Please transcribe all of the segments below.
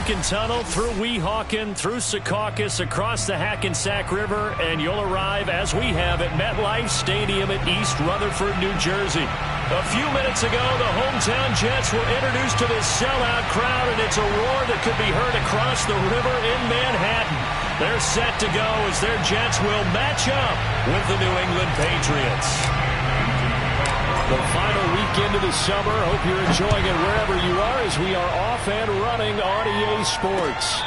Lincoln Tunnel, through Weehawken, through Secaucus, across the Hackensack River, and you'll arrive, as we have, at MetLife Stadium at East Rutherford, New Jersey. A few minutes ago, the hometown Jets were introduced to this sellout crowd, and it's a roar that could be heard across the river in Manhattan. They're set to go as their Jets will match up with the New England Patriots. The final weekend of the summer. Hope you're enjoying it wherever you are as we are off and running on EA Sports.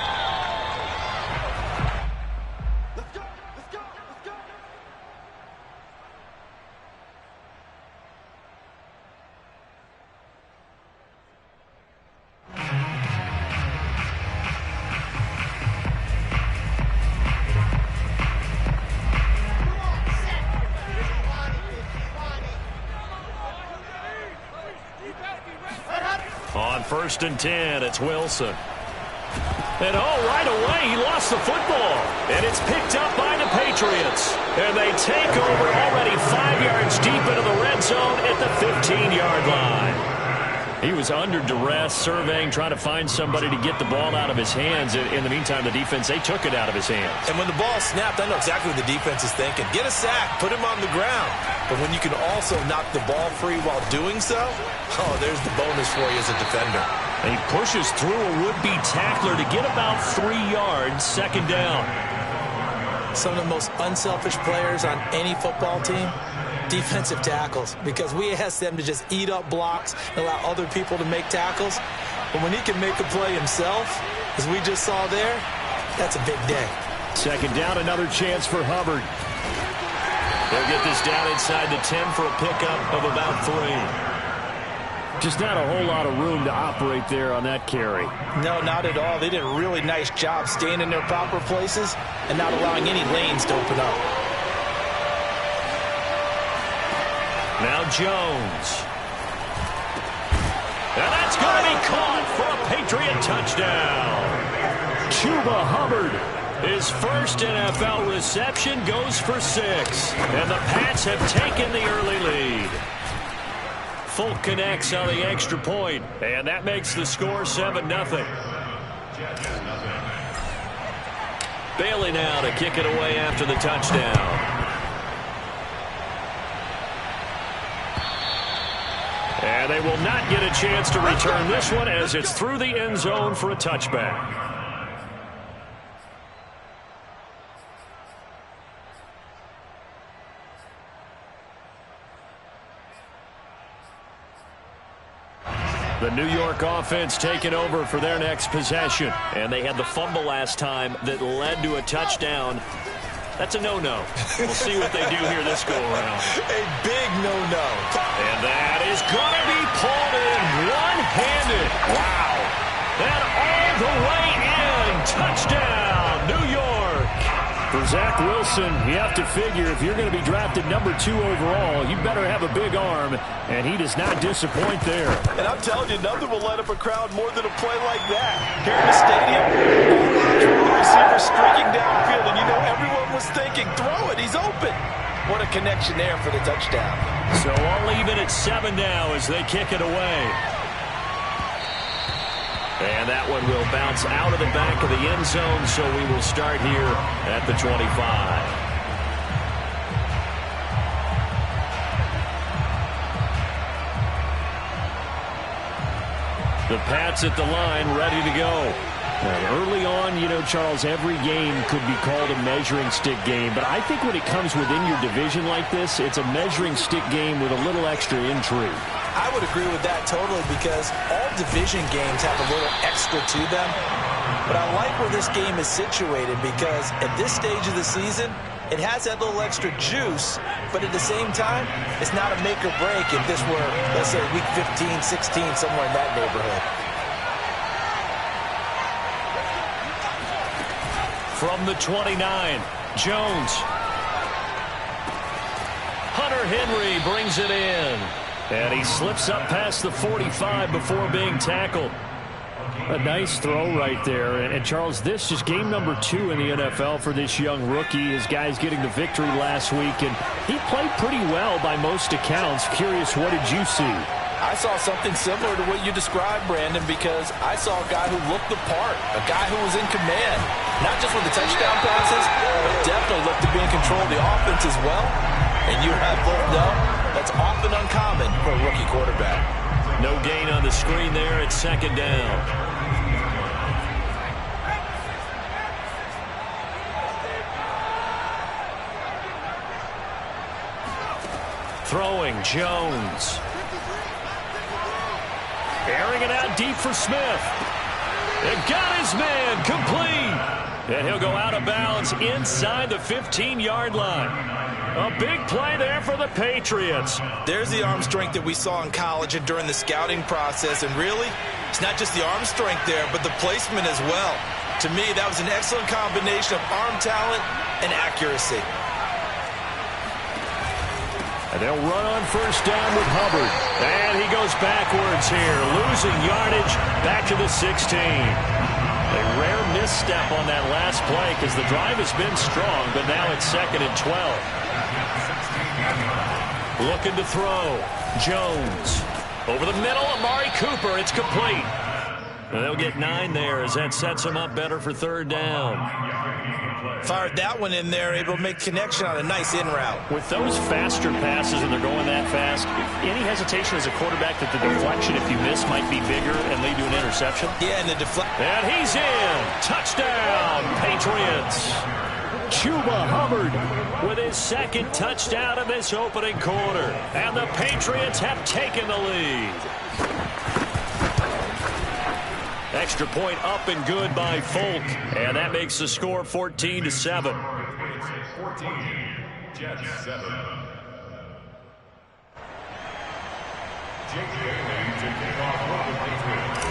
On 1st and 10, it's Wilson. And right away, he lost the football. And it's picked up by the Patriots. And they take over already 5 yards deep into the red zone at the 15-yard line. He was under duress, surveying, trying to find somebody to get the ball out of his hands. In the meantime, the defense, they took it out of his hands. And when the ball snapped, I know exactly what the defense is thinking. Get a sack, put him on the ground. But when you can also knock the ball free while doing so, oh, there's the bonus for you as a defender. And he pushes through a would-be tackler to get about 3 yards, 2nd down. Some of the most unselfish players on any football team, defensive tackles, because we ask them to just eat up blocks and allow other people to make tackles. But when he can make a play himself, as we just saw there, that's a big day. 2nd down, another chance for Hubbard. They'll get this down inside the 10 for a pickup of about 3. Just not a whole lot of room to operate there on that carry. No, not at all. They did a really nice job staying in their proper places and not allowing any lanes to open up. Now Jones. And that's going to be caught for a Patriot touchdown. Chuba Hubbard. His first NFL reception goes for 6. And the Pats have taken the early lead. Folk connects on the extra point, and that makes the score 7-0. Bailey now to kick it away after the touchdown. And they will not get a chance to return this one as it's through the end zone for a touchback. The New York offense taking over for their next possession. And they had the fumble last time that led to a touchdown. That's a no-no. We'll see what they do here this go-around. A big no-no. And that is going to be pulled in one-handed. Wow. And all the way in. Touchdown, New York. For Zach Wilson, you have to figure if you're going to be drafted number 2 overall, you better have a big arm, and he does not disappoint there. And I'm telling you, nothing will light up a crowd more than a play like that. Here in the stadium, all eyes were on the receiver streaking downfield, and you know everyone was thinking, throw it, he's open. What a connection there for the touchdown. So all even at 7 now as they kick it away. And that one will bounce out of the back of the end zone, so we will start here at the 25. The Pats at the line, ready to go. Early on, you know, Charles, every game could be called a measuring stick game, but I think when it comes within your division like this, it's a measuring stick game with a little extra intrigue. I would agree with that totally because all division games have a little extra to them. But I like where this game is situated because at this stage of the season, it has that little extra juice, but at the same time, it's not a make or break if this were, let's say, week 15, 16, somewhere in that neighborhood. From the 29, Jones. Hunter Henry brings it in. And he slips up past the 45 before being tackled. A nice throw right there. And Charles, this is game number 2 in the NFL for this young rookie. His guys getting the victory last week, and he played pretty well by most accounts. Curious, what did you see? I saw something similar to what you described, Brandon, because I saw a guy who looked the part, a guy who was in command, not just with the touchdown passes, but definitely looked to be in control of the offense as well. And you and I both know that's often uncommon for a rookie quarterback. No gain on the screen there. It's second down. Throwing, Jones. Airing it out deep for Smith. It got his man complete. And he'll go out of bounds inside the 15-yard line. A big play there for the Patriots. There's the arm strength that we saw in college and during the scouting process. And really, it's not just the arm strength there, but the placement as well. To me, that was an excellent combination of arm talent and accuracy. And they'll run on first down with Hubbard. And he goes backwards here, losing yardage back to the 16. A rare misstep on that last play because the drive has been strong, but now it's 2nd and 12. Looking to throw. Jones. Over the middle, Amari Cooper. It's complete. And they'll get 9 there as that sets them up better for 3rd down. Fired that one in there, able to make connection on a nice in route. With those faster passes and they're going that fast, any hesitation as a quarterback that the deflection, if you miss, might be bigger and lead to an interception? Yeah, and the deflection. And he's in. Touchdown, Patriots. Chuba Hubbard with his 2nd touchdown of this opening quarter. And the Patriots have taken the lead. Extra point up and good by Folk. And that makes the score 14-7. 14, Jets 7. Jake Bailey to kick off for the Patriots.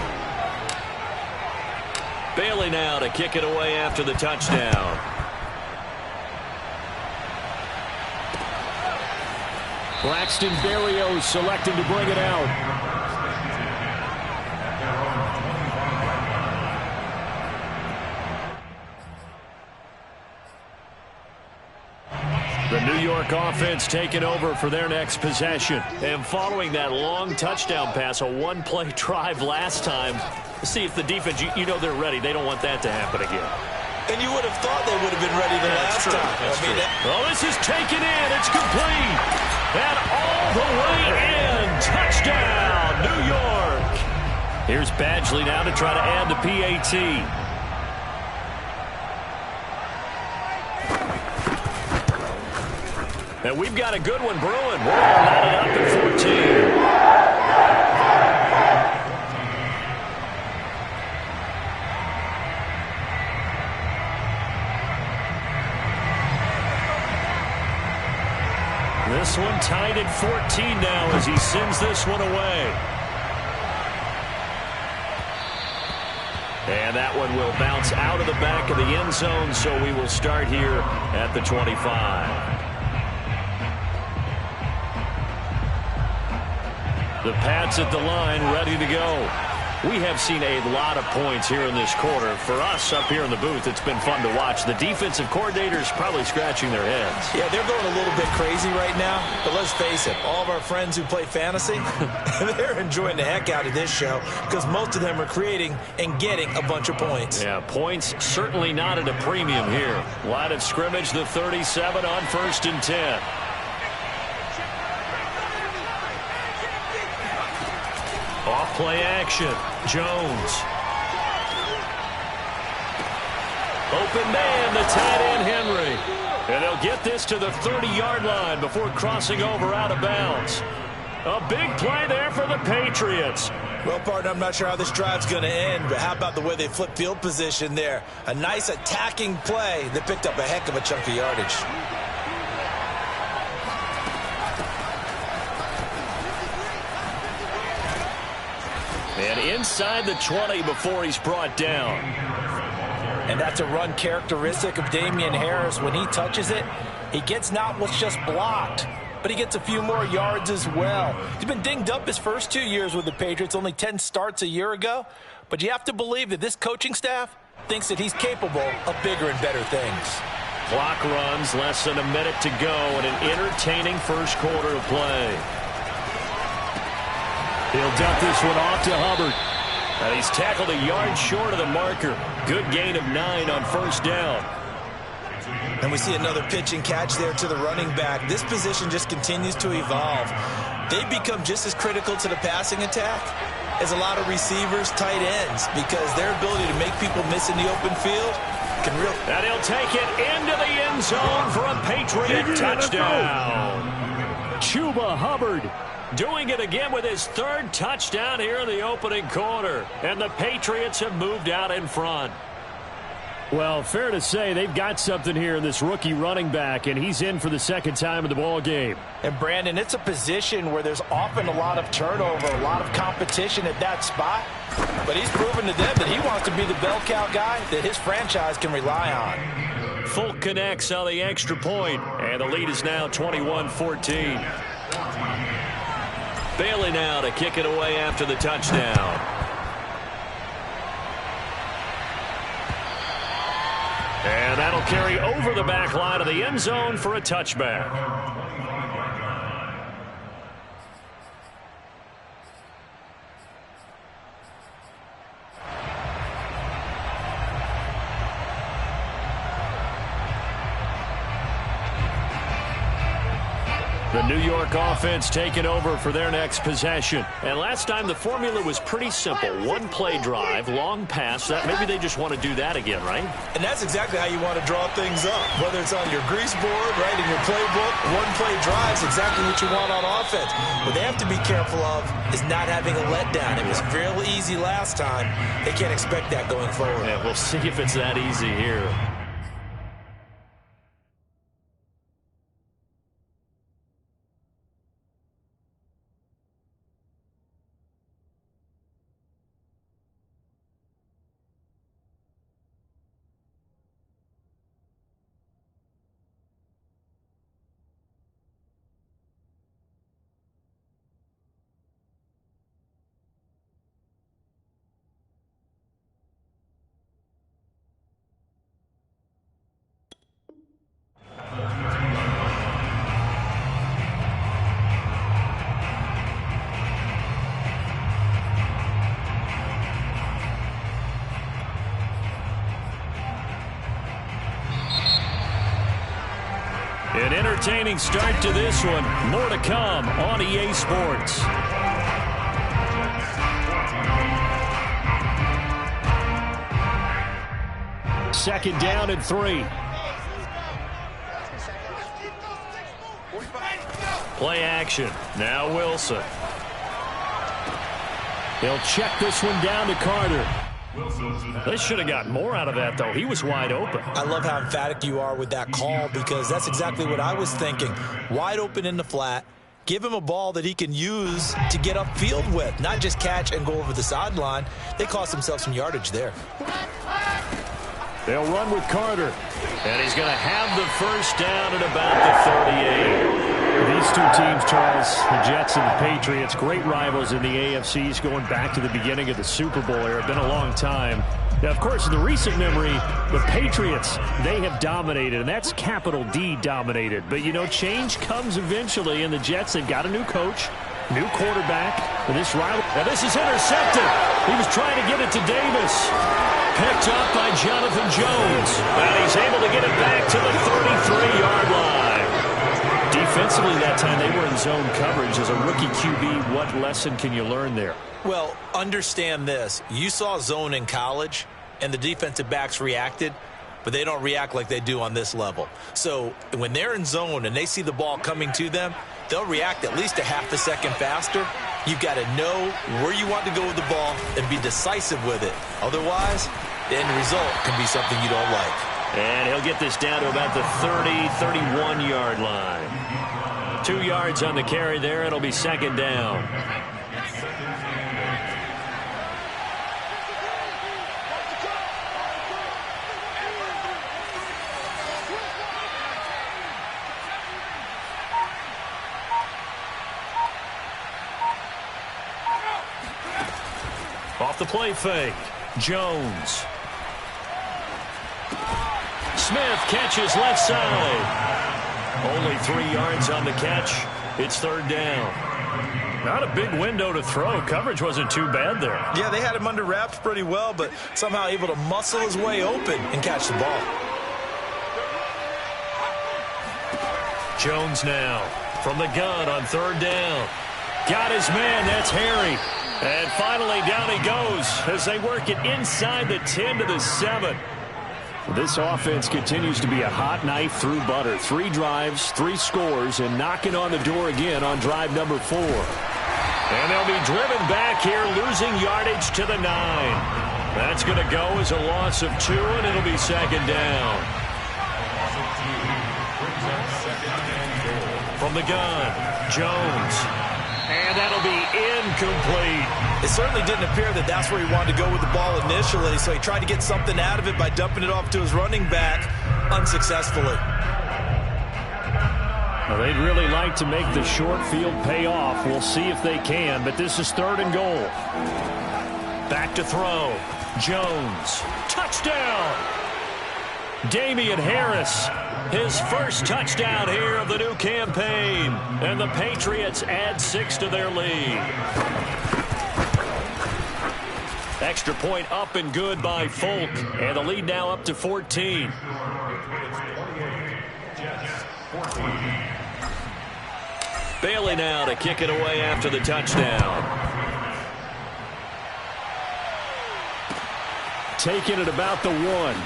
Bailey now to kick it away after the touchdown. Braxton Berrios selecting to bring it out. The New York offense taking over for their next possession. And following that long touchdown pass, a one-play drive last time, see if the defense, you know they're ready. They don't want that to happen again. And you would have thought they would have been ready the last time. That's true. Well, this is taken in. It's complete. And all the way in. Touchdown, New York. Here's Badgley now to try to add the PAT. And we've got a good one brewing. We're all knotted up at 14. This one tied at 14 now as he sends this one away. And that one will bounce out of the back of the end zone, so we will start here at the 25. The Pats at the line, ready to go. We have seen a lot of points here in this quarter. For us up here in the booth, it's been fun to watch. The defensive coordinators probably scratching their heads. Yeah, they're going a little bit crazy right now. But let's face it, all of our friends who play fantasy, they're enjoying the heck out of this show because most of them are creating and getting a bunch of points. Yeah, points certainly not at a premium here. Line of scrimmage, the 37 on 1st and 10. Off play action. Jones. Open man, the tight end Henry. And they'll get this to the 30-yard line before crossing over out of bounds. A big play there for the Patriots. Well, partner, I'm not sure how this drive's going to end, but how about the way they flip field position there? A nice attacking play that picked up a heck of a chunk of yardage. And inside the 20 before he's brought down. And that's a run characteristic of Damian Harris. When he touches it, he gets not what's just blocked, but he gets a few more yards as well. He's been dinged up his first 2 years with the Patriots, only 10 starts a year ago. But you have to believe that this coaching staff thinks that he's capable of bigger and better things. Clock runs, less than a minute to go, and an entertaining first quarter of play. He'll dump this one off to Hubbard. And he's tackled a yard short of the marker. Good gain of 9 on first down. And we see another pitch and catch there to the running back. This position just continues to evolve. They become just as critical to the passing attack as a lot of receivers, tight ends, because their ability to make people miss in the open field can really... And he'll take it into the end zone for a Patriot touchdown. Chuba Hubbard doing it again with his 3rd touchdown here in the opening quarter. And the Patriots have moved out in front. Well, fair to say they've got something here in this rookie running back, and he's in for the 2nd time in the ball game. And, Brandon, it's a position where there's often a lot of turnover, a lot of competition at that spot. But he's proven to them that he wants to be the bell cow guy that his franchise can rely on. Fulk connects on the extra point, and the lead is now 21-14. Bailey now to kick it away after the touchdown. And that'll carry over the back line of the end zone for a touchback. The New York offense taking over for their next possession. And last time the formula was pretty simple. 1-play drive, long pass. That maybe they just want to do that again, right? And that's exactly how you want to draw things up. Whether it's on your grease board, right, in your playbook, 1-play drive is exactly what you want on offense. What they have to be careful of is not having a letdown. It was fairly easy last time. They can't expect that going forward. Yeah, we'll see if it's that easy here. An entertaining start to this one. More to come on EA Sports. Second down and 3. Play action. Now Wilson. He'll check this one down to Carter. They should have gotten more out of that, though. He was wide open. I love how emphatic you are with that call, because that's exactly what I was thinking. Wide open in the flat. Give him a ball that he can use to get upfield with, not just catch and go over the sideline. They cost themselves some yardage there. They'll run with Carter. And he's going to have the first down at about the 38. These two teams, Charles, the Jets and the Patriots, great rivals in the AFCs going back to the beginning of the Super Bowl era. Been a long time. Now, of course, in the recent memory, the Patriots, they have dominated, and that's capital D dominated. But, you know, change comes eventually, and the Jets, they've got a new coach, new quarterback for this rival. Now, this is intercepted. He was trying to get it to Davis. Picked up by Jonathan Jones. And he's able to get it back to the 33-yard line. Defensively that time, they were in zone coverage. As a rookie QB, what lesson can you learn there? Well, understand this. You saw zone in college, and the defensive backs reacted, but they don't react like they do on this level. So when they're in zone and they see the ball coming to them, they'll react at least a half a second faster. You've got to know where you want to go with the ball and be decisive with it. Otherwise, the end result can be something you don't like. And he'll get this down to about the 31-yard line. 2 yards on the carry there. It'll be second down. Off the play fake. Jones. Smith catches left side. Only 3 yards on the catch. It's third down. Not a big window to throw. Coverage wasn't too bad there. Yeah, they had him under wraps pretty well, but somehow able to muscle his way open and catch the ball. Jones now from the gun on third down. Got his man. That's Harry. And finally down he goes as they work it inside the 10 to the 7. This offense continues to be a hot knife through butter. 3 drives, 3 scores, and knocking on the door again on drive number 4. And they'll be driven back here, losing yardage to the 9. That's going to go as a loss of 2, and it'll be second down. From the gun, Jones. And that'll be incomplete. It certainly didn't appear that that's where he wanted to go with the ball initially, so he tried to get something out of it by dumping it off to his running back unsuccessfully. Well, they'd really like to make the short field pay off. We'll see if they can, but this is third and goal. Back to throw. Jones. Touchdown! Damian Harris. His first touchdown here of the new campaign. And the Patriots add 6 to their lead. Extra point up and good by Folk. And the lead now up to 14. Bailey now to kick it away after the touchdown. Taking it about the 1.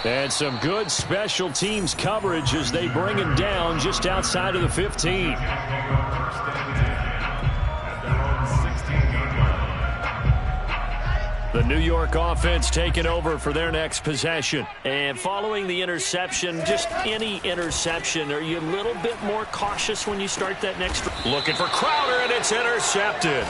And some good special teams coverage as they bring him down just outside of the 15. The New York offense taking over for their next possession. And following the interception, just any interception, are you a little bit more cautious when you start that next? Looking for Crowder, and it's intercepted.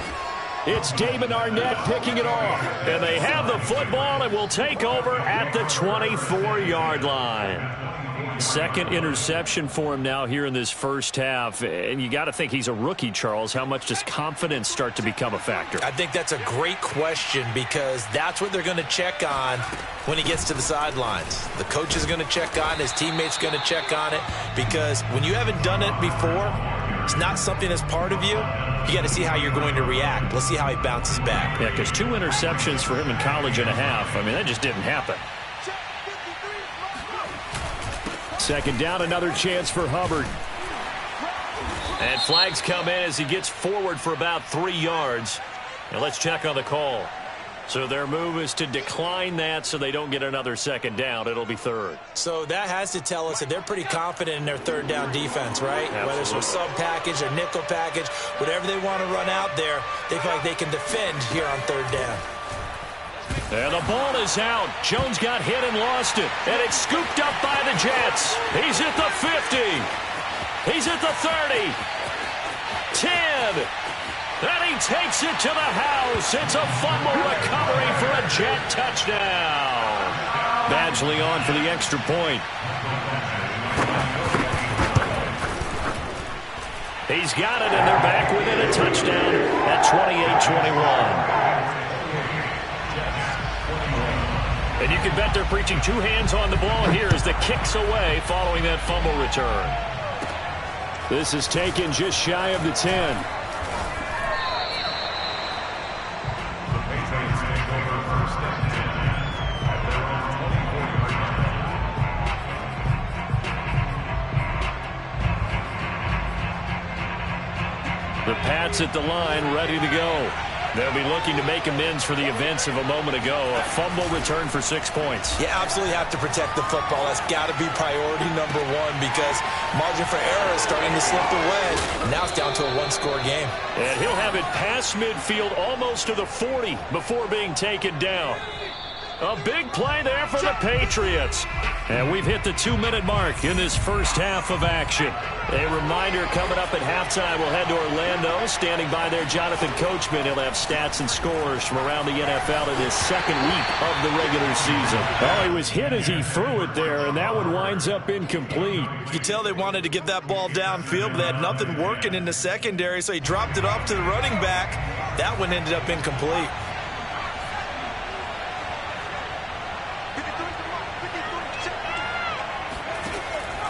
It's Damon Arnett picking it off. And they have the football and will take over at the 24-yard line. Second interception for him now here in this first half. And you got to think he's a rookie, Charles. How much does confidence start to become a factor? I think that's a great question because that's what they're going to check on when he gets to the sidelines. The coach is going to check on it. His teammates going to check on it because when you haven't done it before, it's not something that's part of you. You got to see how you're going to react. Let's see how he bounces back. Yeah, because 2 interceptions for him in college and a half. I mean, that just didn't happen. Second down, another chance for Hubbard. And flags come in as he gets forward for about 3 yards. Now let's check on the call. So their move is to decline that so they don't get another second down. It'll be third. So that has to tell us that they're pretty confident in their third down defense, right? Absolutely. Whether it's a sub package or nickel package, whatever they want to run out there, they feel like they can defend here on third down. And the ball is out. Jones got hit and lost it. And it's scooped up by the Jets. He's at the 50. He's at the 30. 10. And he takes it to the house. It's a fumble recovery for a Jet touchdown. Badgley on for the extra point. He's got it, and they're back within a touchdown at 28-21. And you can bet they're preaching 2 hands on the ball here as the kick's away following that fumble return. This is taken just shy of the 10. The Pats at the line, ready to go. They'll be looking to make amends for the events of a moment ago. A fumble return for 6 points. You absolutely have to protect the football. That's got to be priority number 1 because margin for error is starting to slip away. And now it's down to a 1-score game. And he'll have it past midfield almost to the 40 before being taken down. A big play there for the Patriots. And we've hit the 2-minute mark in this first half of action. A reminder coming up at halftime, we'll head to Orlando. Standing by there, Jonathan Coachman. He'll have stats and scores from around the NFL in his second week of the regular season. Oh, he was hit as he threw it there, and that one winds up incomplete. You could tell they wanted to get that ball downfield, but they had nothing working in the secondary, so he dropped it off to the running back. That one ended up incomplete.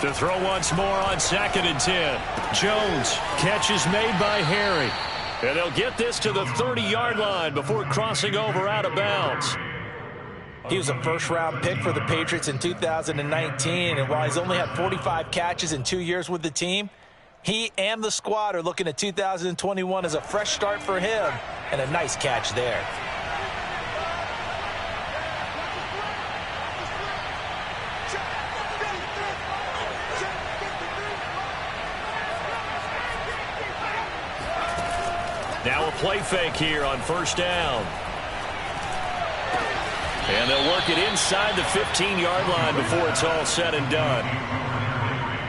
To throw once more on 2nd and 10. Jones, catch is made by Harry. And they'll get this to the 30-yard line before crossing over out of bounds. He was a first-round pick for the Patriots in 2019, and while he's only had 45 catches in 2 years with the team, he and the squad are looking at 2021 as a fresh start for him, and a nice catch there. Now a play fake here on 1st down. And they'll work it inside the 15-yard line before it's all said and done.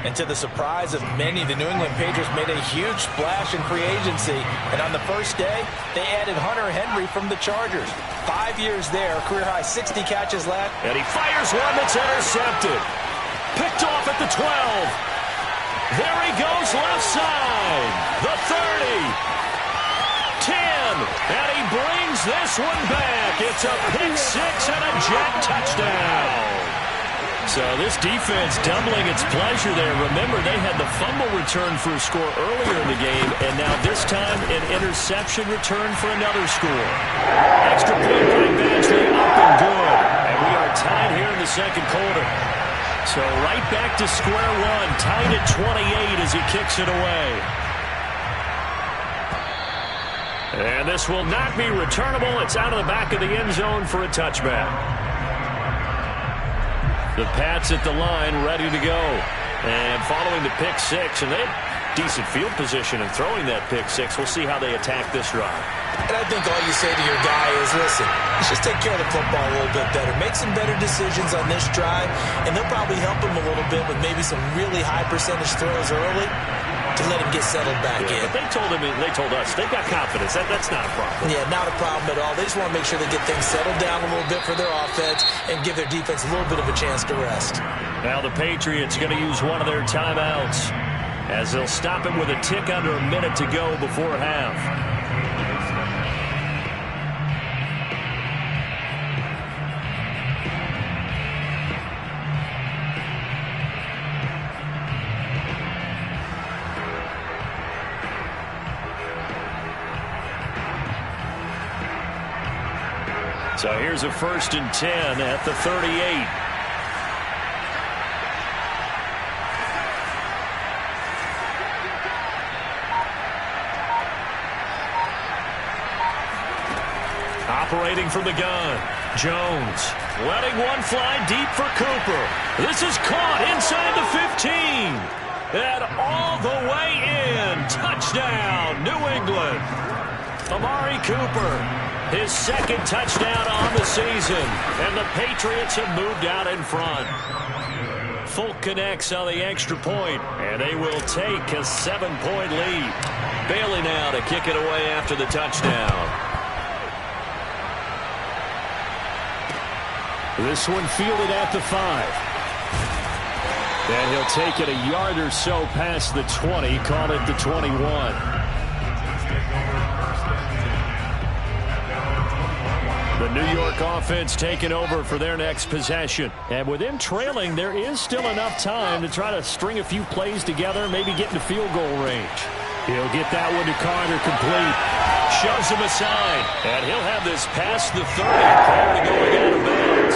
And to the surprise of many, the New England Patriots made a huge splash in free agency. And on the first day, they added Hunter Henry from the Chargers. 5 years there, career-high 60 catches left. And he fires one that's intercepted. Picked off at the 12. There he goes left side. The 30. 10, and he brings this one back. It's a pick 6 and a Jet touchdown. So this defense doubling its pleasure there. Remember, they had the fumble return for a score earlier in the game, and now this time an interception return for another score. Extra point by Badgley, up and good. And we are tied here in the 2nd quarter. So right back to square one, tied at 28 as he kicks it away. And this will not be returnable. It's out of the back of the end zone for a touchback. The Pats at the line, ready to go. And following the pick 6, and they had decent field position in throwing that pick 6. We'll see how they attack this drive. And I think all you say to your guy is, listen, let's just take care of the football a little bit better. Make some better decisions on this drive, and they'll probably help him a little bit with maybe some really high percentage throws early to let him get settled back in. But they told us, they've got confidence. That's not a problem. Yeah, not a problem at all. They just want to make sure they get things settled down a little bit for their offense and give their defense a little bit of a chance to rest. Now the Patriots going to use one of their timeouts as they'll stop it with a tick under a minute to go before half. So here's a 1st and 10 at the 38. Operating from the gun, Jones letting one fly deep for Cooper. This is caught inside the 15. And all the way in. Touchdown, New England. Amari Cooper. His 2nd touchdown on the season, and the Patriots have moved out in front. Folk connects on the extra point, and they will take a 7-point lead. Bailey now to kick it away after the touchdown. This one fielded at the 5. And he'll take it a yard or so past the 20, call it the 21. The New York offense taking over for their next possession. And with them trailing, there is still enough time to try to string a few plays together, maybe get into field goal range. He'll get that one to Carter complete. Shoves him aside. And he'll have this past the 30 prior to going out of bounds.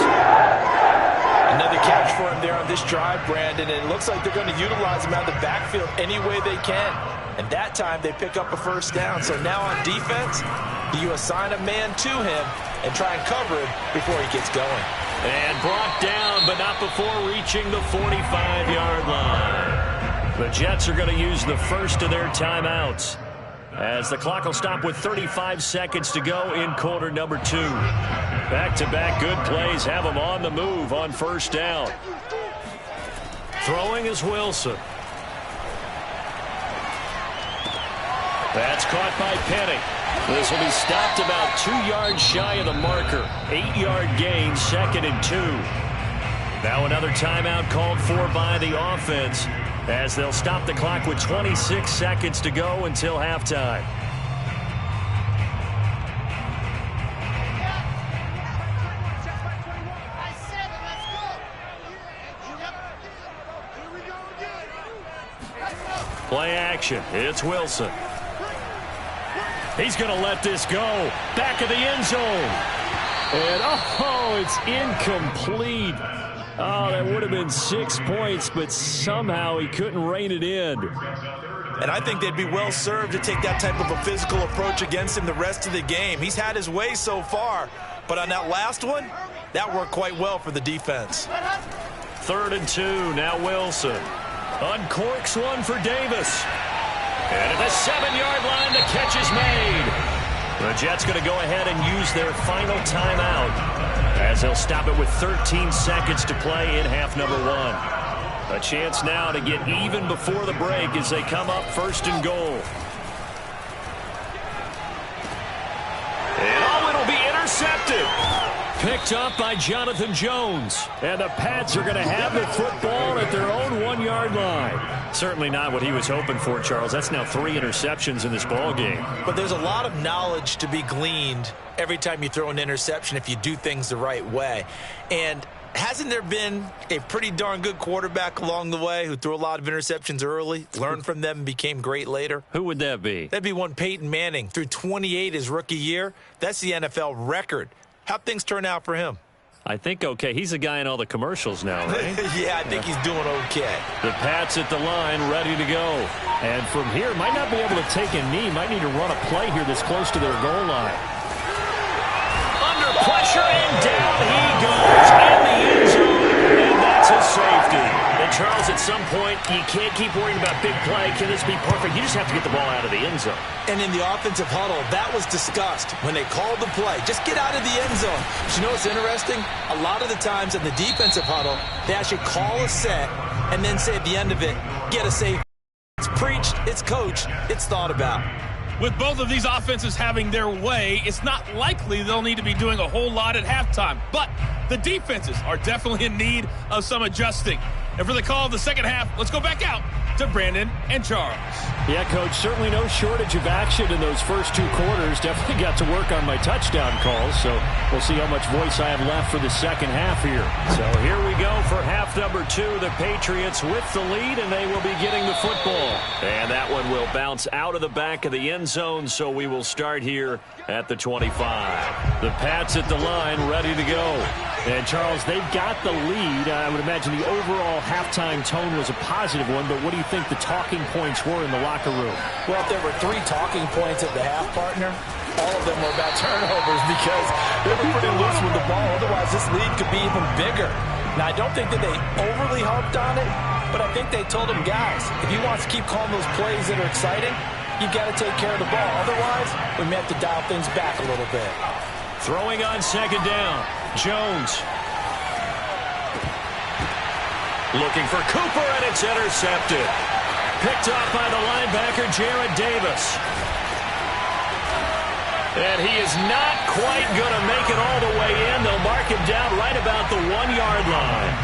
Another catch for him there on this drive, Brandon. And it looks like they're going to utilize him out of the backfield any way they can. And that time they pick up a 1st down. So now on defense, you assign a man to him and try and cover him before he gets going. And brought down, but not before reaching the 45-yard line. The Jets are going to use the first of their timeouts as the clock will stop with 35 seconds to go in quarter number 2. Back-to-back good plays have them on the move on 1st down. Throwing is Wilson. That's caught by Penny. This will be stopped about 2 yards shy of the marker. 8-yard gain, 2nd and 2. Now another timeout called for by the offense as they'll stop the clock with 26 seconds to go until halftime. Play action. It's Wilson. He's going to let this go. Back of the end zone. And, oh, it's incomplete. Oh, that would have been 6 points, but somehow he couldn't rein it in. And I think they'd be well served to take that type of a physical approach against him the rest of the game. He's had his way so far, but on that last one, that worked quite well for the defense. 3rd and 2, now Wilson. Uncorks one for Davis. And at the 7-yard line, the catch is made. The Jets going to go ahead and use their final timeout as they'll stop it with 13 seconds to play in half number 1. A chance now to get even before the break as they come up 1st and goal. And oh, it'll be intercepted. Picked up by Jonathan Jones. And the Pats are going to have the football at their own 1-yard line. Certainly not what he was hoping for, Charles. That's now 3 interceptions in this ball game. But there's a lot of knowledge to be gleaned every time you throw an interception if you do things the right way. And hasn't there been a pretty darn good quarterback along the way who threw a lot of interceptions early, learned from them, and became great later? Who would that be? That'd be one Peyton Manning. Threw 28 his rookie year. That's the NFL record. How'd things turn out for him? I think okay. He's a guy in all the commercials now, right? Yeah, I think he's doing okay. The Pats at the line, ready to go. And from here, might not be able to take a knee. Might need to run a play here this close to their goal line. Under pressure, and down he goes in the end zone. And that's a safety. And Charles, at some point, you can't keep worrying about big play. Can this be perfect? You just have to get the ball out of the end zone. And in the offensive huddle, that was discussed when they called the play. Just get out of the end zone. But you know what's interesting? A lot of the times in the defensive huddle, they actually call a set and then say at the end of it, get a safety. It's preached, it's coached, it's thought about. With both of these offenses having their way, it's not likely they'll need to be doing a whole lot at halftime. But the defenses are definitely in need of some adjusting. And for the call of the second half, let's go back out to Brandon and Charles. Yeah, Coach, certainly no shortage of action in those first 2 quarters. Definitely got to work on my touchdown calls, so we'll see how much voice I have left for the second half here. So here we go for half number 2. The Patriots with the lead, and they will be getting the football. And that one will bounce out of the back of the end zone, so we will start here at the 25. The Pats at the line, ready to go. And, Charles, they've got the lead. I would imagine the overall halftime tone was a positive one, but what do you think the talking points were in the locker room? Well, if there were 3 talking points at the half, partner, all of them were about turnovers because they were pretty loose with the ball. Otherwise, this lead could be even bigger. Now, I don't think that they overly harped on it, but I think they told them, guys, if he wants to keep calling those plays that are exciting, you've got to take care of the ball. Otherwise, we may have to dial things back a little bit. Throwing on second down, Jones. Looking for Cooper, and it's intercepted. Picked up by the linebacker, Jarrad Davis. And he is not quite going to make it all the way in. They'll mark him down right about the 1-yard line.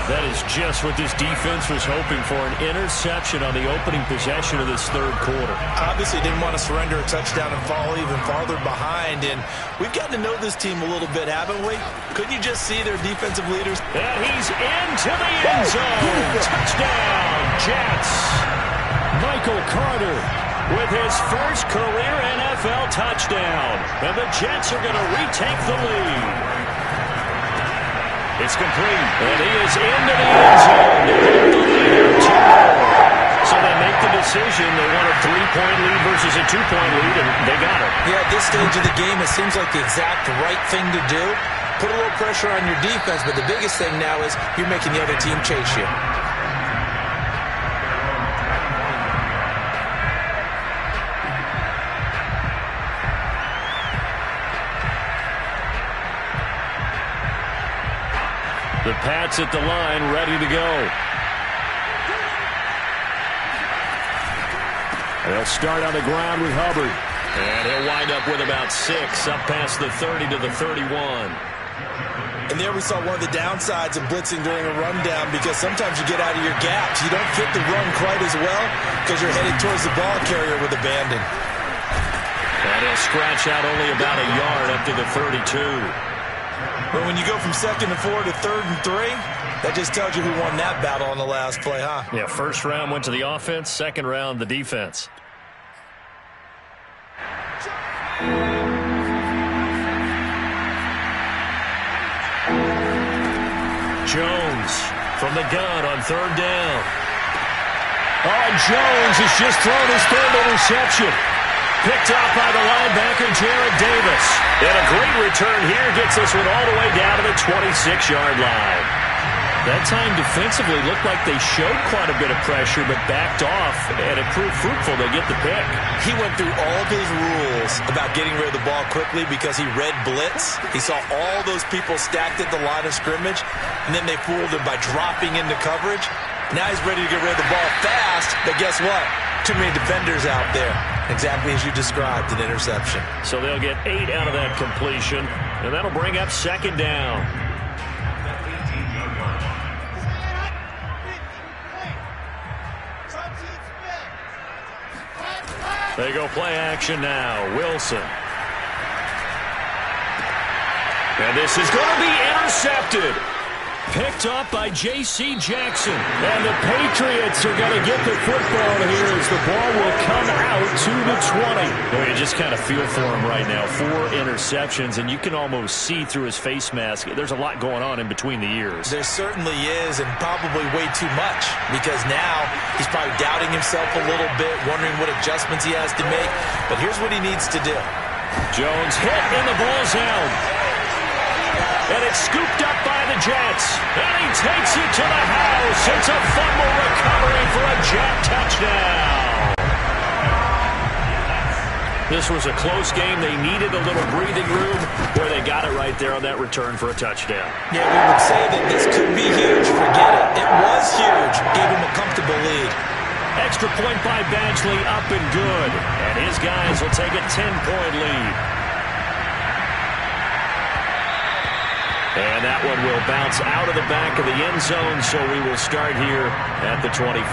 That is just what this defense was hoping for, an interception on the opening possession of this 3rd quarter. Obviously didn't want to surrender a touchdown and fall even farther behind, and we've gotten to know this team a little bit, haven't we? Couldn't you just see their defensive leaders? And he's into the end zone. Touchdown, Jets. Michael Carter with his first career NFL touchdown. And the Jets are going to retake the lead. It's complete, and he is into the end zone. So they make the decision. They want a 3-point lead versus a 2-point lead, and they got it. Yeah, at this stage of the game, it seems like the exact right thing to do. Put a little pressure on your defense, but the biggest thing now is you're making the other team chase you. The Pats at the line, ready to go. They'll start on the ground with Hubbard. And he'll wind up with about 6, up past the 30 to the 31. And there we saw one of the downsides of blitzing during a rundown, because sometimes you get out of your gaps. You don't fit the run quite as well because you're headed towards the ball carrier with abandon. And he'll scratch out only about a yard up to the 32. But when you go from 2nd and 4 to 3rd and 3, that just tells you who won that battle on the last play, huh? Yeah, first round went to the offense, second round the defense. Jones from the gun on 3rd down. Oh, Jones has just thrown his 3rd interception. Picked off by the linebacker, Jared Davis. And a great return here gets this one all the way down to the 26-yard line. That time defensively looked like they showed quite a bit of pressure but backed off, and it proved fruitful to get the pick. He went through all of his rules about getting rid of the ball quickly because he read blitz. He saw all those people stacked at the line of scrimmage, and then they fooled him by dropping into coverage. Now he's ready to get rid of the ball fast, but guess what? Too many defenders out there. Exactly as you described, an interception. So they'll get 8 out of that completion, and that'll bring up 2nd down. They go play action now. Wilson. And this is going to be intercepted. Picked up by J.C. Jackson. And the Patriots are going to get the football here as the ball will come out to the 20. Boy, you just kind of feel for him right now. 4 interceptions, and you can almost see through his face mask. There's a lot going on in between the ears. There certainly is, and probably way too much, because now he's probably doubting himself a little bit, wondering what adjustments he has to make. But here's what he needs to do. Jones hit in the ball zone. And it's scooped up by the Jets. And he takes it to the house. It's a fumble recovery for a Jet touchdown. This was a close game. They needed a little breathing room where they got it right there on that return for a touchdown. Yeah, we would say that this could be huge. Forget it. It was huge. Gave him a comfortable lead. Extra point by Badgley, up and good. And his guys will take a 10-point lead. And that one will bounce out of the back of the end zone, so we will start here at the 25.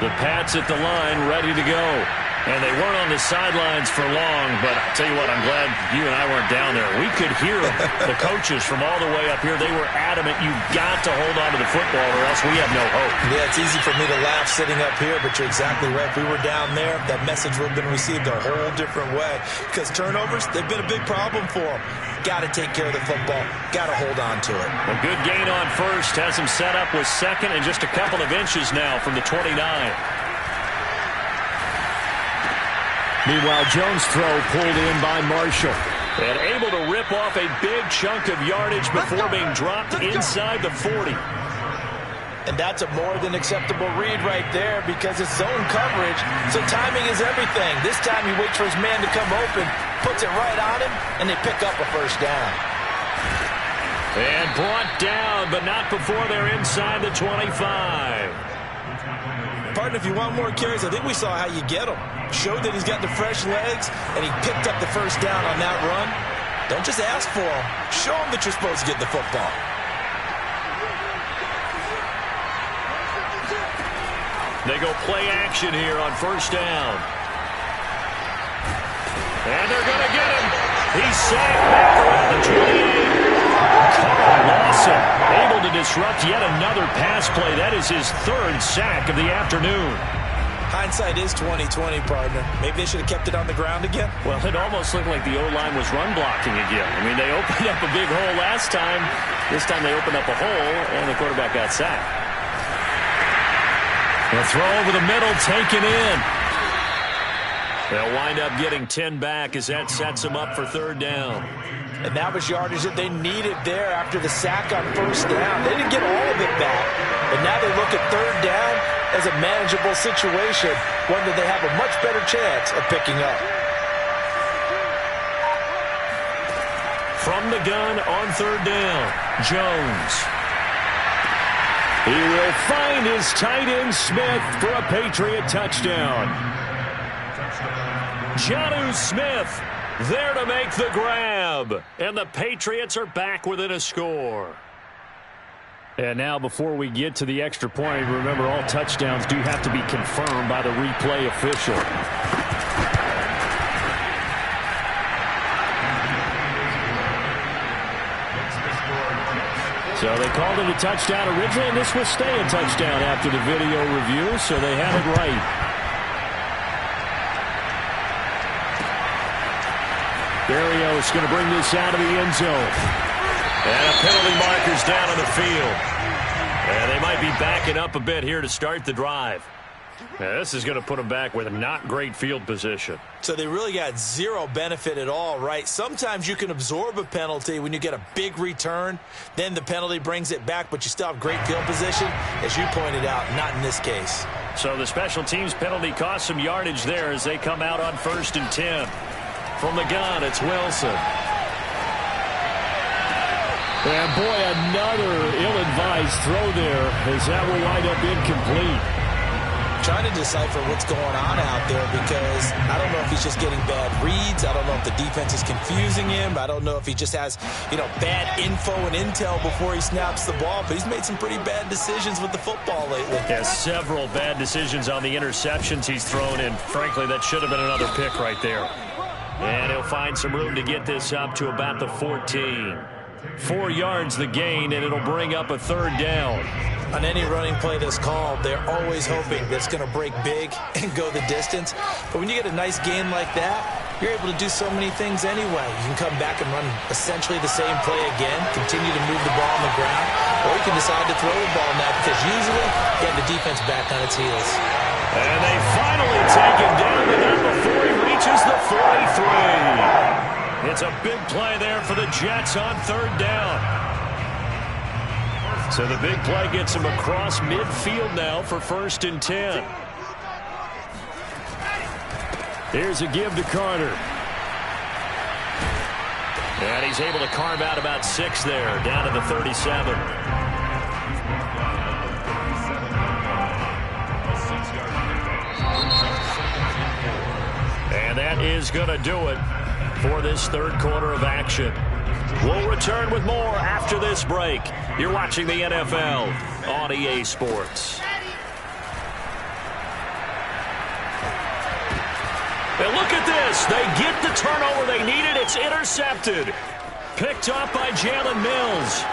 The Pats at the line, ready to go. And they weren't on the sidelines for long, but I'll tell you what, I'm glad you and I weren't down there. We could hear the coaches from all the way up here. They were adamant, you've got to hold on to the football or else we have no hope. Yeah, it's easy for me to laugh sitting up here, but you're exactly right. If we were down there, that message would have been received a whole different way. Because turnovers, they've been a big problem for them. Got to take care of the football. Got to hold on to it. A good gain on first. Has him set up with 2nd and just a couple of inches now from the 29. Meanwhile, Jones' throw pulled in by Marshall. And able to rip off a big chunk of yardage before being dropped inside the 40. And that's a more than acceptable read right there because it's zone coverage, so timing is everything. This time he waits for his man to come open, puts it right on him, and they pick up a first down. And brought down, but not before they're inside the 25. Partner, if you want more carries, I think we saw how you get them. Showed that he's got the fresh legs, and he picked up the first down on that run. Don't just ask for him. Show him that you're supposed to get the football. They go play action here on first down. And they're going to get him. He's sacked back around the 28. Carl Lawson able to disrupt yet another pass play. That is his 3rd sack of the afternoon. Hindsight is 20/20, partner. Maybe they should have kept it on the ground again. Well, it almost looked like the O-line was run blocking again. I mean, they opened up a big hole last time. This time they opened up a hole, and the quarterback got sacked. The throw over the middle, taken in. They'll wind up getting 10 back as that sets them up for 3rd down. And that was yardage that they needed there after the sack on first down. They didn't get all of it back. But now they look at 3rd down as a manageable situation, one that they have a much better chance of picking up. From the gun on 3rd down, Jones. He will find his tight end Smith for a Patriot touchdown. Jonnu Smith there to make the grab. And the Patriots are back within a score. And now before we get to the extra point, remember all touchdowns do have to be confirmed by the replay official. So they called it a touchdown originally, and this will stay a touchdown after the video review, so they had it right. Berrios going to bring this out of the end zone. And a penalty marker's down on the field. And they might be backing up a bit here to start the drive. Now, this is going to put them back with a not great field position. So they really got zero benefit at all, right? Sometimes you can absorb a penalty when you get a big return. Then the penalty brings it back, but you still have great field position. As you pointed out, not in this case. So the special teams penalty cost some yardage there as they come out on 1st and 10. From the gun, it's Wilson. And boy, another ill-advised throw there as that will wind up incomplete. Trying to decipher what's going on out there because I don't know if he's just getting bad reads. I don't know if the defense is confusing him. I don't know if he just has, bad info and intel before he snaps the ball. But he's made some pretty bad decisions with the football lately. Yeah, several bad decisions on the interceptions he's thrown in. Frankly, that should have been another pick right there. And he'll find some room to get this up to about the 14. 4 yards the gain, and it'll bring up a 3rd down. On any running play that's called, they're always hoping that it's going to break big and go the distance. But when you get a nice gain like that, you're able to do so many things anyway. You can come back and run essentially the same play again, continue to move the ball on the ground, or you can decide to throw the ball now because usually you have the defense back on its heels. And they finally take him down, but not before he reaches the 43. It's a big play there for the Jets on 3rd down. So the big play gets him across midfield now for 1st and 10. Here's a give to Carter. And he's able to carve out about 6 there, down to the 37. And that is going to do it for this 3rd quarter of action. We'll return with more after this break. You're watching the NFL on EA Sports. And look at this. They get the turnover they needed. It's intercepted. Picked up by Jalen Mills.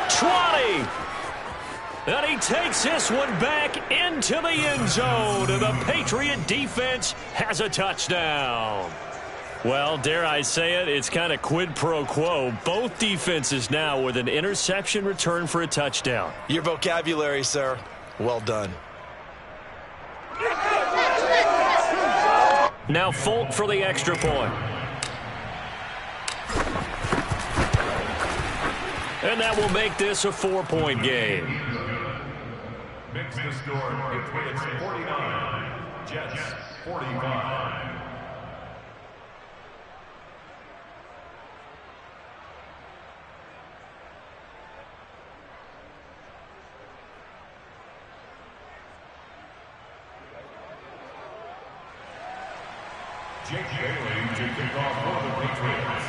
20. And he takes this one back into the end zone. And the Patriot defense has a touchdown. Well, dare I say it, it's kind of quid pro quo. Both defenses now with an interception return for a touchdown. Your vocabulary, sir. Well done. Now Folk for the extra point. And that will make this a 4-point game. Makes the score. It's 49. Jets 45. Jake Bailey to kick off for the Patriots.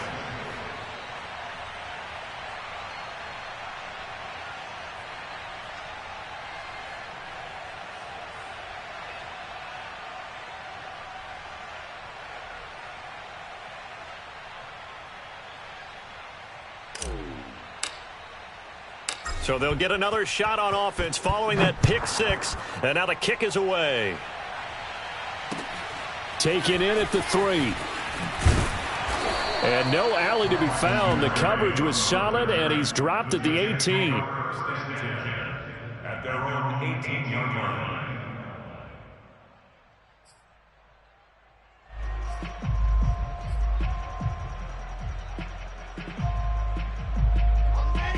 So they'll get another shot on offense following that pick 6, and now the kick is away. Taken in at the 3. And no alley to be found. The coverage was solid, and he's dropped at the 18. At their own 18-yard line.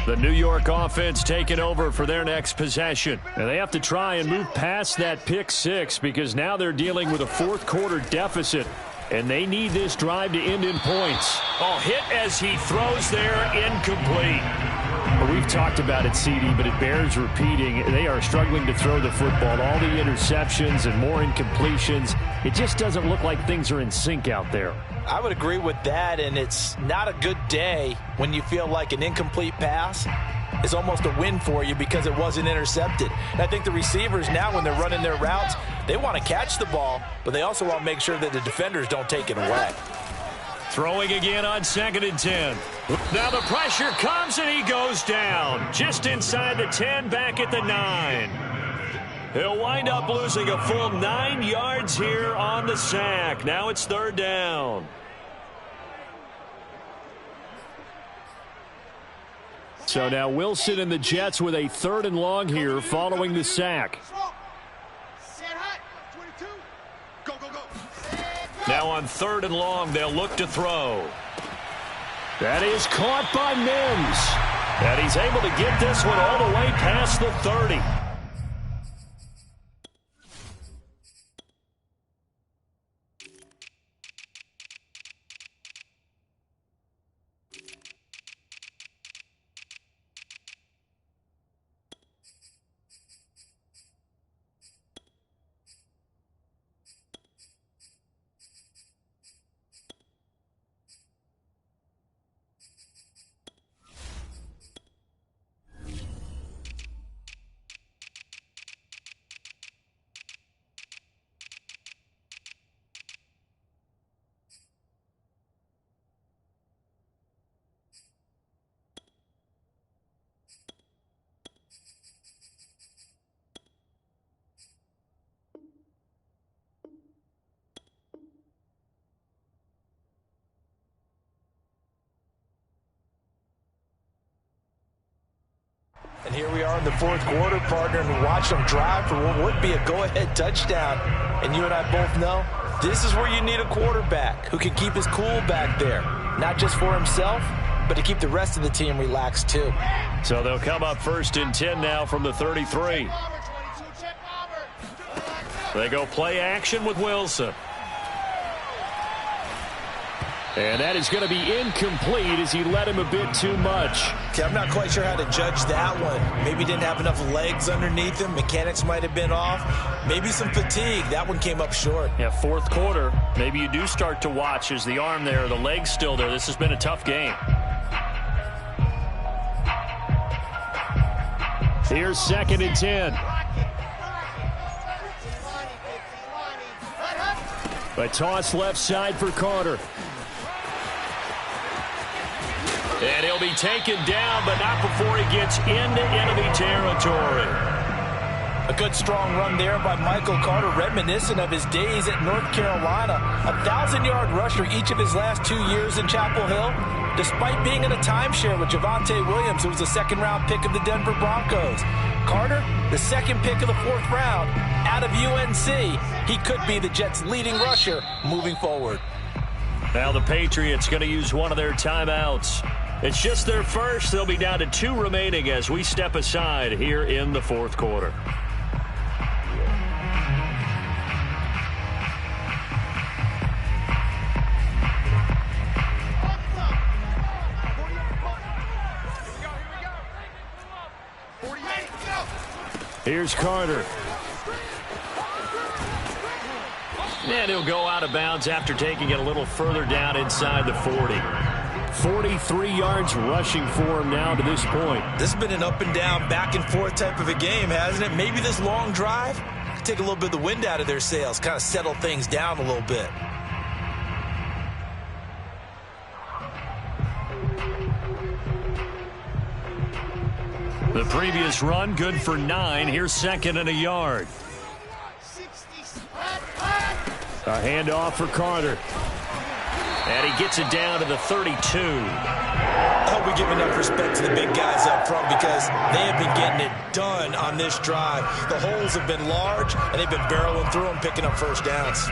The New York offense taking over for their next possession. And they have to try and move past that pick 6 because now they're dealing with a 4th quarter deficit. And they need this drive to end in points. Oh, hit as he throws there, incomplete. We've talked about it, CD, but it bears repeating. They are struggling to throw the football. All the interceptions and more incompletions. It just doesn't look like things are in sync out there. I would agree with that, and it's not a good day when you feel like an incomplete pass is almost a win for you because it wasn't intercepted. And I think the receivers now, when they're running their routes, they want to catch the ball, but they also want to make sure that the defenders don't take it away. Throwing again on 2nd and 10. Now the pressure comes and he goes down. Just inside the 10, back at the 9. He'll wind up losing a full 9 yards here on the sack. Now it's 3rd down. So now Wilson and the Jets with a 3rd and long here following the sack. Now on 3rd and long, they'll look to throw. That is caught by Mims. And he's able to get this one all the way past the 30. And here we are in the 4th quarter, partner, and watch them drive for what would be a go-ahead touchdown. And you and I both know this is where you need a quarterback who can keep his cool back there, not just for himself, but to keep the rest of the team relaxed too. So they'll come up 1st and 10 now from the 33. They go play action with Wilson. And that is going to be incomplete as he led him a bit too much. Okay, I'm not quite sure how to judge that one. Maybe didn't have enough legs underneath him. Mechanics might have been off. Maybe some fatigue. That one came up short. Yeah, 4th quarter. Maybe you do start to watch. Is the arm there, the leg's still there? This has been a tough game. Here's 2nd and 10. A toss left side for Carter. And he'll be taken down, but not before he gets into enemy territory. A good strong run there by Michael Carter, reminiscent of his days at North Carolina. A 1,000-yard rusher each of his last 2 years in Chapel Hill, despite being in a timeshare with Javonte Williams, who was a 2nd-round pick of the Denver Broncos. Carter, the 2nd pick of the 4th round, out of UNC. He could be the Jets' leading rusher moving forward. Now the Patriots going to use one of their timeouts. It's just their first. They'll be down to 2 remaining as we step aside here in the 4th quarter. Here's Carter. And he'll go out of bounds after taking it a little further down inside the 40. 43 yards rushing for him now to this point. This has been an up and down, back and forth type of a game, hasn't it? Maybe this long drive could take a little bit of the wind out of their sails, kind of settle things down a little bit. The previous run good for 9. Here's 2nd and a yard. A handoff for Carter. And he gets it down to the 32. I hope we give enough respect to the big guys up front because they have been getting it done on this drive. The holes have been large, and they've been barreling through them, picking up first downs.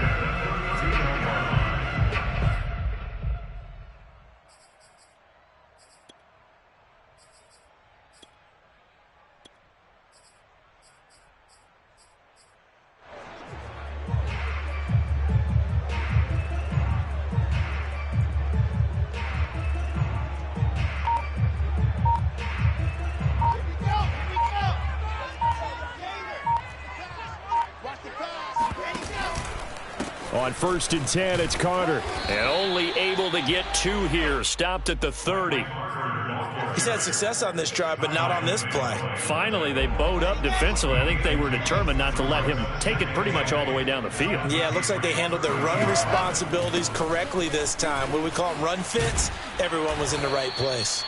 On 1st and 10, it's Carter. And only able to get 2 here. Stopped at the 30. He's had success on this drive, but not on this play. Finally, they bowed up defensively. I think they were determined not to let him take it pretty much all the way down the field. Yeah, it looks like they handled their run responsibilities correctly this time. What we call them run fits, everyone was in the right place.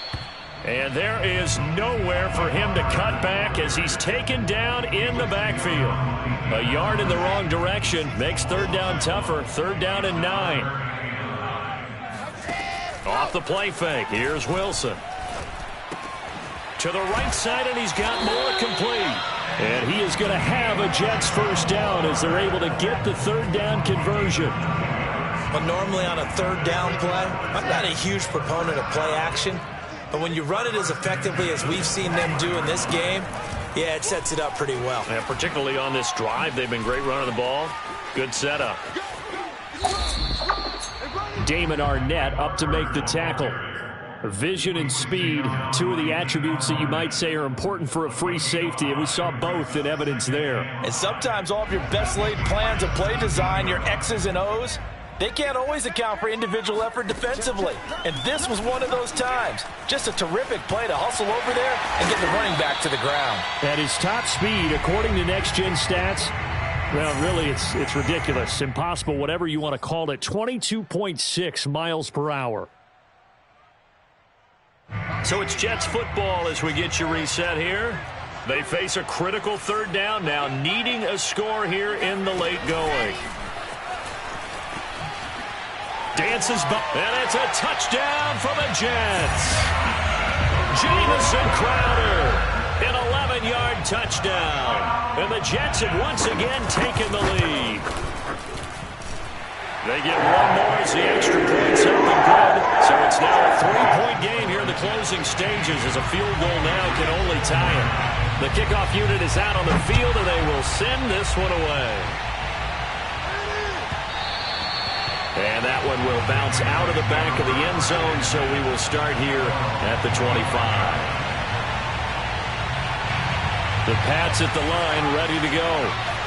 And there is nowhere for him to cut back as he's taken down in the backfield. A yard in the wrong direction makes 3rd down tougher. 3rd down and 9. Off the play fake. Here's Wilson. To the right side, and he's got more complete. And he is going to have a Jets 1st down as they're able to get the 3rd down conversion. But normally on a 3rd down play, I'm not a huge proponent of play action. But when you run it as effectively as we've seen them do in this game, yeah, it sets it up pretty well. Yeah, particularly on this drive, they've been great running the ball. Good setup. Damon Arnett up to make the tackle. Vision and speed, 2 of the attributes that you might say are important for a free safety, and we saw both in evidence there. And sometimes all of your best laid plans of play design, your X's and O's, they can't always account for individual effort defensively. And this was one of those times. Just a terrific play to hustle over there and get the running back to the ground. At his top speed, according to Next Gen Stats, well, really, it's ridiculous. Impossible, whatever you want to call it. 22.6 miles per hour. So it's Jets football as we get you reset here. They face a critical 3rd down now, needing a score here in the late going. Dances by, and it's a touchdown for the Jets. Jamison Crowder, an 11-yard touchdown. And the Jets have once again taken the lead. They get 1 more as the extra point's up and good. So it's now a 3-point game here in the closing stages as a field goal now can only tie it. The kickoff unit is out on the field, and they will send this one away. And that one will bounce out of the back of the end zone, so we will start here at the 25. The Pats at the line, ready to go.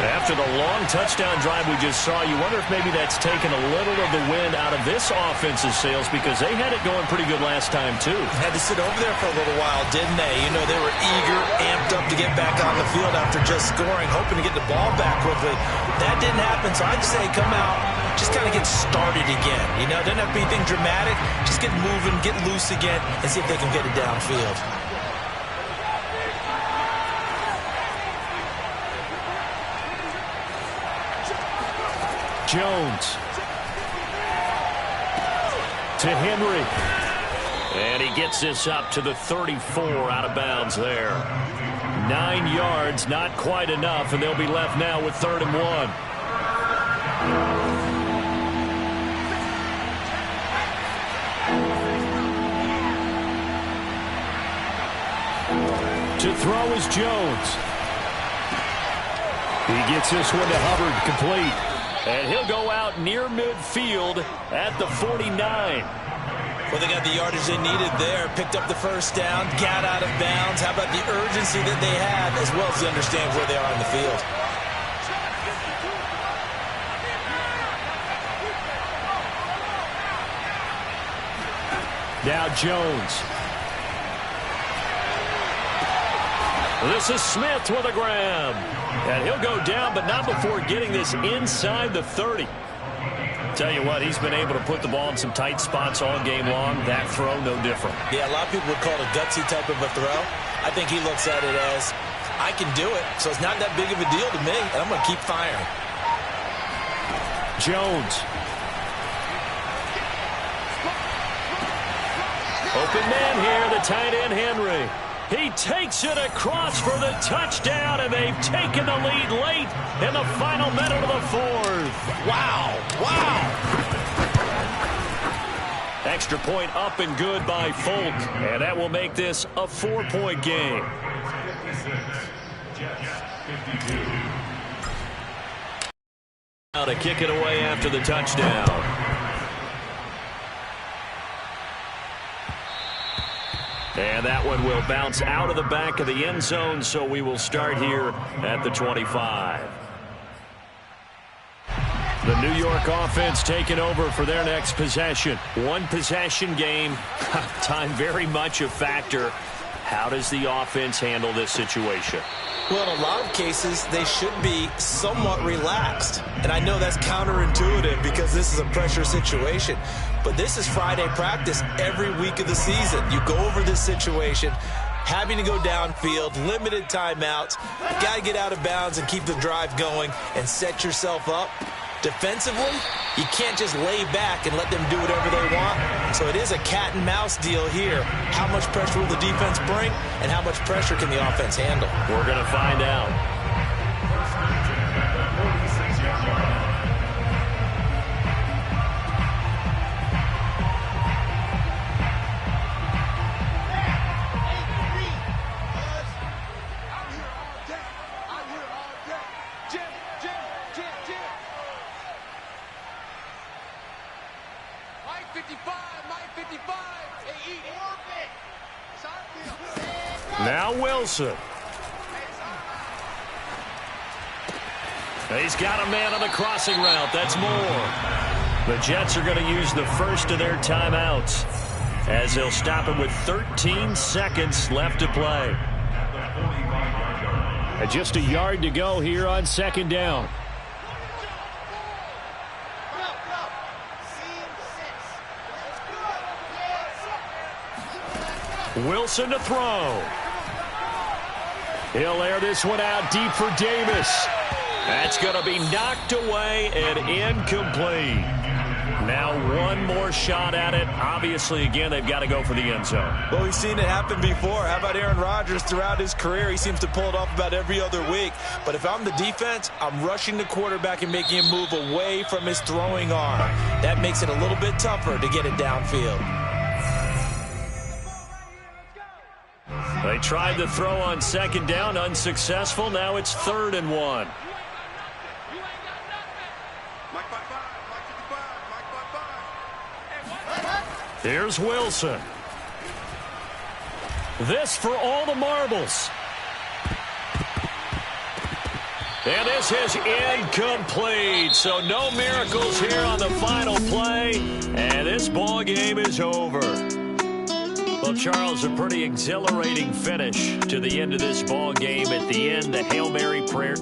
After the long touchdown drive we just saw, you wonder if maybe that's taken a little of the wind out of this offensive sails because they had it going pretty good last time, too. Had to sit over there for a little while, didn't they? You know, they were eager, amped up to get back on the field after just scoring, hoping to get the ball back quickly. That didn't happen, so I'd say come out, just kind of get started again. You know, it doesn't have to be anything dramatic. Just get moving, get loose again, and see if they can get it downfield. Jones to Henry. And he gets this up to the 34 out of bounds there. 9 yards, not quite enough, and they'll be left now with 3rd and 1. To throw is Jones. He gets this one to Hubbard, complete. And he'll go out near midfield at the 49. Well, they got the yardage they needed there. Picked up the 1st down, got out of bounds. How about the urgency that they had, as well as they understand where they are in the field. Now Jones. This is Smith with a grab. And he'll go down, but not before getting this inside the 30. Tell you what, he's been able to put the ball in some tight spots all game long. That throw, no different. Yeah, a lot of people would call it a gutsy type of a throw. I think he looks at it as, I can do it, so it's not that big of a deal to me, and I'm going to keep firing. Jones. Open man here, the tight end Henry. He takes it across for the touchdown, and they've taken the lead late in the final minute of the 4th. Wow, wow. Extra point up and good by Folk, and that will make this a 4-point game. Now to kick it away after the touchdown. And that one will bounce out of the back of the end zone, so we will start here at the 25. The New York offense taking over for their next possession. One possession game. Time very much a factor. How does the offense handle this situation? Well, in a lot of cases, they should be somewhat relaxed. And I know that's counterintuitive because this is a pressure situation. But this is Friday practice every week of the season. You go over this situation, having to go downfield, limited timeouts, got to get out of bounds and keep the drive going and set yourself up. Defensively, you can't just lay back and let them do whatever they want. So it is a cat and mouse deal here. How much pressure will the defense bring, and how much pressure can the offense handle? We're going to find out. Now Wilson. He's got a man on the crossing route. That's more. The Jets are going to use the first of their timeouts as they'll stop him with 13 seconds left to play. And just a yard to go here on second down. Wilson to throw. He'll air this one out deep for Davis. That's going to be knocked away and incomplete. Now one more shot at it. Obviously, again, they've got to go for the end zone. Well, we've seen it happen before. How about Aaron Rodgers throughout his career? He seems to pull it off about every other week. But if I'm the defense, I'm rushing the quarterback and making him move away from his throwing arm. That makes it a little bit tougher to get it downfield. They tried the throw on second down, unsuccessful. Now it's 3rd and 1. Here's Wilson. This for all the marbles. And this is incomplete. So no miracles here on the final play. And this ball game is over. Well, Charles, a pretty exhilarating finish to the end of this ball game. At the end, the Hail Mary prayer.